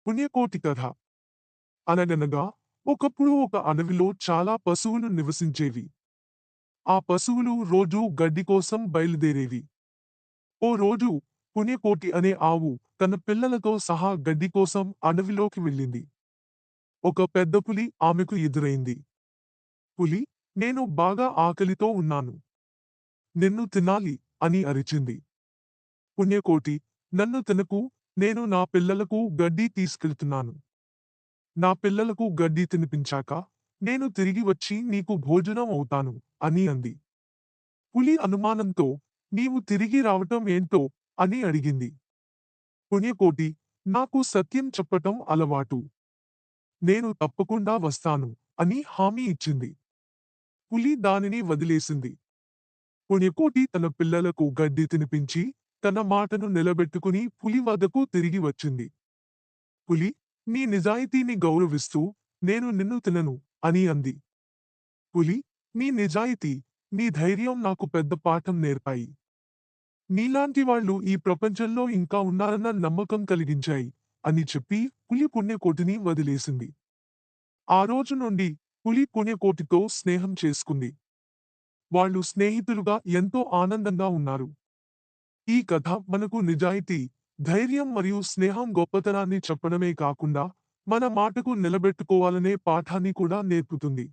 పుణ్యకోటి కథ. అనగనగా ఒకప్పుడు ఒక అడవిలో చాలా పశువులు నివసించేవి. ఆ పశువులు రోజూ గడ్డి కోసం బయలుదేరేవి. ఓ రోజు పుణ్యకోటి అనే ఆవు తన పిల్లలతో సహా గడ్డి కోసం అడవిలోకి వెళ్ళింది. ఒక పెద్ద పులి ఆమెకు ఎదురైంది. పులి, నేను బాగా ఆకలితో ఉన్నాను. నిన్ను తినాలి అని అరిచింది. పుణ్యకోటి, నన్ను తినకు, నేను నా పిల్లలకు గడ్డి తీసుకెళ్తున్నాను. నా పిల్లలకు గడ్డి తినిపించాక నేను తిరిగి వచ్చి నీకు భోజనం అవుతాను అని అంది. పులి అనుమానంతో నీవు తిరిగి రావటం ఏంటో అని అడిగింది. పుణ్యకోటి, నాకు సత్యం చెప్పటం అలవాటు. నేను తప్పకుండా వస్తాను అని హామీ ఇచ్చింది. పులి దానిని వదిలేసింది. పుణ్యకోటి తన పిల్లలకు గడ్డి తినిపించి తన మాటను నిలబెట్టుకుని పులి వద్దకు తిరిగి వచ్చింది. పులి, నీ నిజాయితీని గౌరవిస్తూ నేను నిన్ను తినను అని అంది. పులి, నీ నిజాయితీ, నీ ధైర్యం నాకు పెద్ద పాఠం నేర్పాయి. నీలాంటి వాళ్ళు ఈ ప్రపంచంలో ఇంకా ఉన్నారన్న నమ్మకం కలిగించాయి అని చెప్పి పులి పుణ్యకోటిని వదిలేసింది. ఆ రోజు నుండి పులి పుణ్యకోటితో స్నేహం చేసుకుంది. వాళ్ళు స్నేహితులుగా ఎంతో ఆనందంగా ఉన్నారు. ఈ కథ మనకు నిజాయితీ, ధైర్యం మరియు స్నేహం గొప్పతనాన్ని చెప్పడమే కాకుండా మన మాటకు నిలబెట్టుకోవాలనే పాఠాన్ని కూడా నేర్పుతుంది.